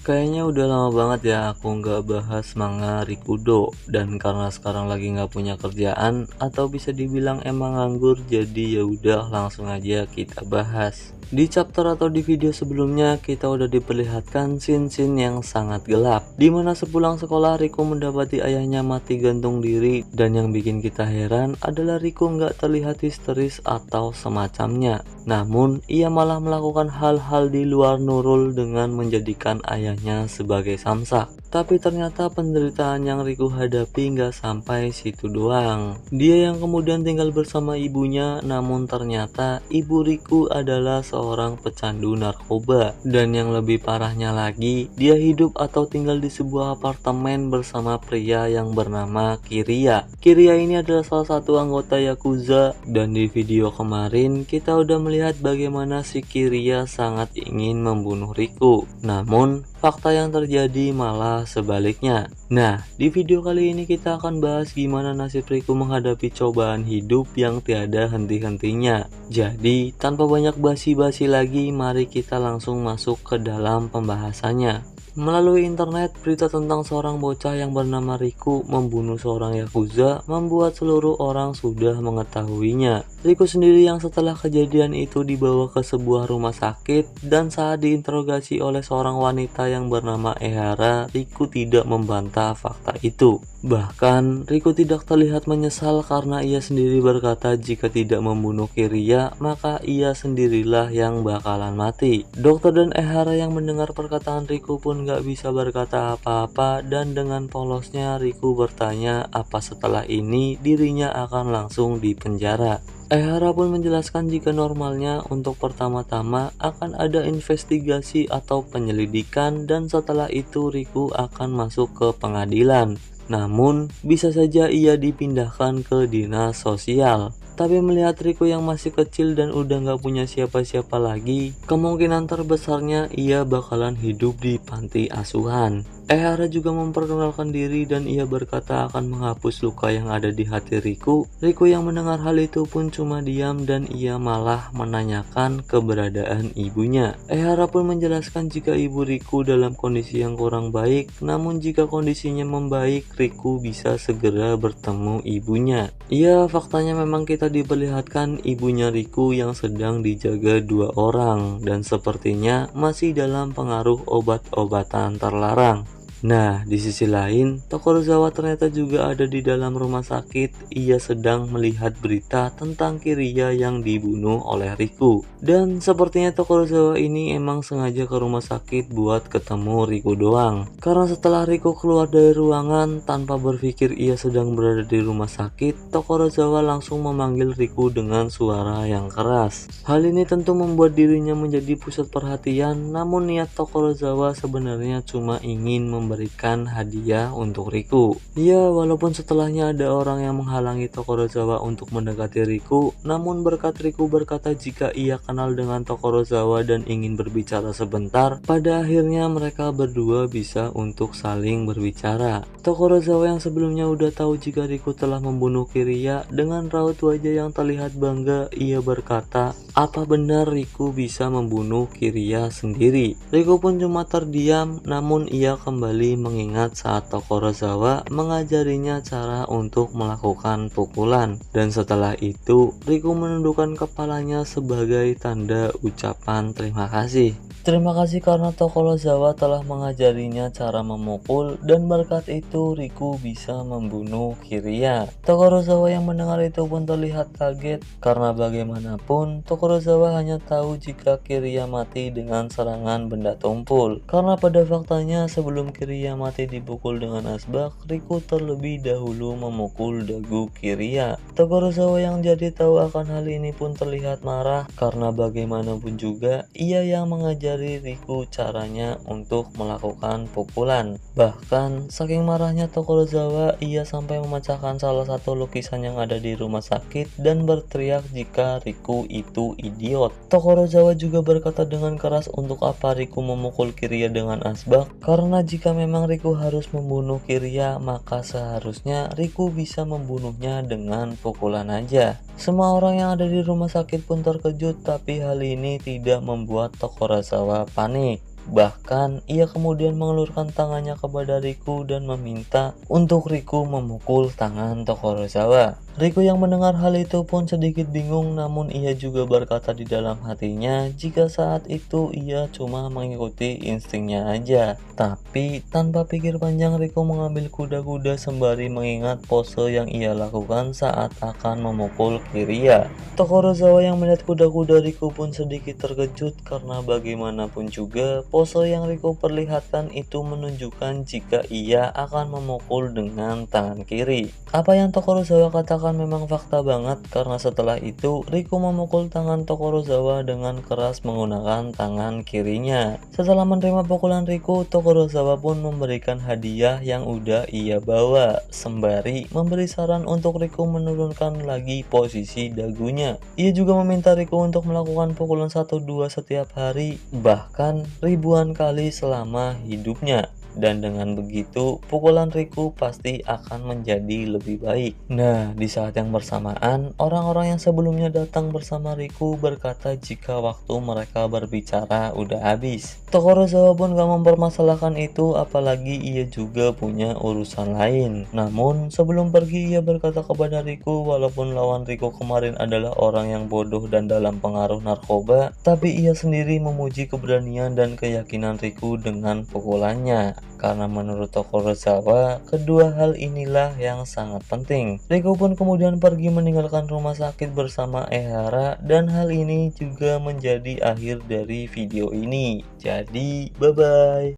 Kayaknya udah lama banget ya aku nggak bahas manga Rikudo, dan karena sekarang lagi nggak punya kerjaan atau bisa dibilang emang nganggur, jadi ya udah langsung aja kita bahas. Di chapter atau di video sebelumnya kita udah diperlihatkan scene-scene yang sangat gelap, dimana sepulang sekolah Riku mendapati ayahnya mati gantung diri, dan yang bikin kita heran adalah Riku nggak terlihat histeris atau semacamnya. Namun ia malah melakukan hal-hal di luar Nurul dengan menjadikan ayahnya sebagai samsak. Tapi ternyata penderitaan yang Riku hadapi nggak sampai situ doang. Dia yang kemudian tinggal bersama ibunya, namun ternyata ibu Riku adalah seorang pecandu narkoba. Dan yang lebih parahnya lagi, dia hidup atau tinggal di sebuah apartemen bersama pria yang bernama Kiria. Kiria ini adalah salah satu anggota Yakuza, dan di video kemarin kita udah melihat bagaimana si Kiria sangat ingin membunuh Riku. Namun fakta yang terjadi malah sebaliknya. Nah, di video kali ini kita akan bahas gimana nasib Riku menghadapi cobaan hidup yang tiada henti-hentinya. Jadi, tanpa banyak basi-basi lagi, mari kita langsung masuk ke dalam pembahasannya. Melalui internet, berita tentang seorang bocah yang bernama Riku membunuh seorang Yakuza membuat seluruh orang sudah mengetahuinya. Riku sendiri yang setelah kejadian itu dibawa ke sebuah rumah sakit, dan saat diinterogasi oleh seorang wanita yang bernama Ehara, Riku tidak membantah fakta itu. Bahkan, Riku tidak terlihat menyesal karena ia sendiri berkata jika tidak membunuh Kiria, maka ia sendirilah yang bakalan mati. Dokter dan Ehara yang mendengar perkataan Riku pun gak bisa berkata apa-apa, dan dengan polosnya Riku bertanya apa setelah ini dirinya akan langsung dipenjara. Ehara pun menjelaskan jika normalnya untuk pertama-tama akan ada investigasi atau penyelidikan, dan setelah itu Riku akan masuk ke pengadilan. Namun, bisa saja ia dipindahkan ke dinas sosial. Tapi melihat Riku yang masih kecil dan udah gak punya siapa-siapa lagi, kemungkinan terbesarnya ia bakalan hidup di panti asuhan. Ehara juga memperkenalkan diri dan ia berkata akan menghapus luka yang ada di hati Riku. Riku yang mendengar hal itu pun cuma diam, dan ia malah menanyakan keberadaan ibunya. Ehara pun menjelaskan jika ibu Riku dalam kondisi yang kurang baik, namun jika kondisinya membaik, Riku bisa segera bertemu ibunya. Ya, faktanya memang kita diperlihatkan ibunya Riku yang sedang dijaga dua orang, dan sepertinya masih dalam pengaruh obat-obatan terlarang. Nah, di sisi lain, Tokorozawa ternyata juga ada di dalam rumah sakit. Ia sedang melihat berita tentang Kiria yang dibunuh oleh Riku. Dan sepertinya Tokorozawa ini emang sengaja ke rumah sakit buat ketemu Riku doang. Karena setelah Riku keluar dari ruangan, tanpa berpikir ia sedang berada di rumah sakit, Tokorozawa langsung memanggil Riku dengan suara yang keras. Hal ini tentu membuat dirinya menjadi pusat perhatian, namun niat Tokorozawa sebenarnya cuma ingin memberikan hadiah untuk Riku. Ya, walaupun setelahnya ada orang yang menghalangi Tokorozawa untuk mendekati Riku, namun berkat Riku berkata jika ia kenal dengan Tokorozawa dan ingin berbicara sebentar, pada akhirnya mereka berdua bisa untuk saling berbicara. Tokorozawa yang sebelumnya udah tahu jika Riku telah membunuh Kiria, dengan raut wajah yang terlihat bangga, ia berkata, apa benar Riku bisa membunuh Kiria sendiri? Riku pun cuma terdiam, namun ia kembali mengingat saat Tokorozawa mengajarinya cara untuk melakukan pukulan. Dan setelah itu, Riku menundukkan kepalanya sebagai tanda ucapan terima kasih. Terima kasih karena Tokorozawa telah mengajarinya cara memukul, dan berkat itu Riku bisa membunuh Kiria. Tokorozawa yang mendengar itu pun terlihat kaget, karena bagaimanapun Tokorozawa hanya tahu jika Kiria mati dengan serangan benda tumpul. Karena pada faktanya sebelum Kiria mati dipukul dengan asbak, Riku terlebih dahulu memukul dagu Kiria. Tokorozawa yang jadi tahu akan hal ini pun terlihat marah, karena bagaimanapun juga ia yang mengajari Riku caranya untuk melakukan pukulan. Bahkan saking marahnya Tokorozawa, ia sampai memecahkan salah satu lukisan yang ada di rumah sakit dan berteriak jika Riku itu idiot. Tokorozawa juga berkata dengan keras untuk apa Riku memukul Kiria dengan asbak, karena jika memang Riku harus membunuh Kiria, maka seharusnya Riku bisa membunuhnya dengan pukulan aja. Semua orang yang ada di rumah sakit pun terkejut, tapi hal ini tidak membuat Tokorozawa panik. Bahkan ia kemudian mengelurkan tangannya kepada Riku dan meminta untuk Riku memukul tangan Tokorozawa. Riku yang mendengar hal itu pun sedikit bingung, namun ia juga berkata di dalam hatinya jika saat itu ia cuma mengikuti instingnya aja. Tapi tanpa pikir panjang, Riku mengambil kuda-kuda sembari mengingat pose yang ia lakukan saat akan memukul Kiria. Tokorozawa yang melihat kuda-kuda Riku pun sedikit terkejut karena bagaimanapun juga pose yang Riku perlihatkan itu menunjukkan jika ia akan memukul dengan tangan kiri. Apa yang Tokorozawa katakan memang fakta banget, karena setelah itu Riku memukul tangan Tokorozawa dengan keras menggunakan tangan kirinya. Setelah menerima pukulan Riku, Tokorozawa pun memberikan hadiah yang udah ia bawa, sembari memberi saran untuk Riku menurunkan lagi posisi dagunya. Ia juga meminta Riku untuk melakukan pukulan 1-2 setiap hari, bahkan ribuan kali selama hidupnya. Dan dengan begitu, pukulan Riku pasti akan menjadi lebih baik. Nah, di saat yang bersamaan, orang-orang yang sebelumnya datang bersama Riku berkata jika waktu mereka berbicara udah habis. Tokorozawa pun gak mempermasalahkan itu, apalagi ia juga punya urusan lain. Namun, sebelum pergi ia berkata kepada Riku, walaupun lawan Riku kemarin adalah orang yang bodoh dan dalam pengaruh narkoba, tapi ia sendiri memuji keberanian dan keyakinan Riku dengan pukulannya. Karena menurut Tokorozawa, kedua hal inilah yang sangat penting. Riku pun kemudian pergi meninggalkan rumah sakit bersama Ehara, dan hal ini juga menjadi akhir dari video ini. Jadi, bye-bye.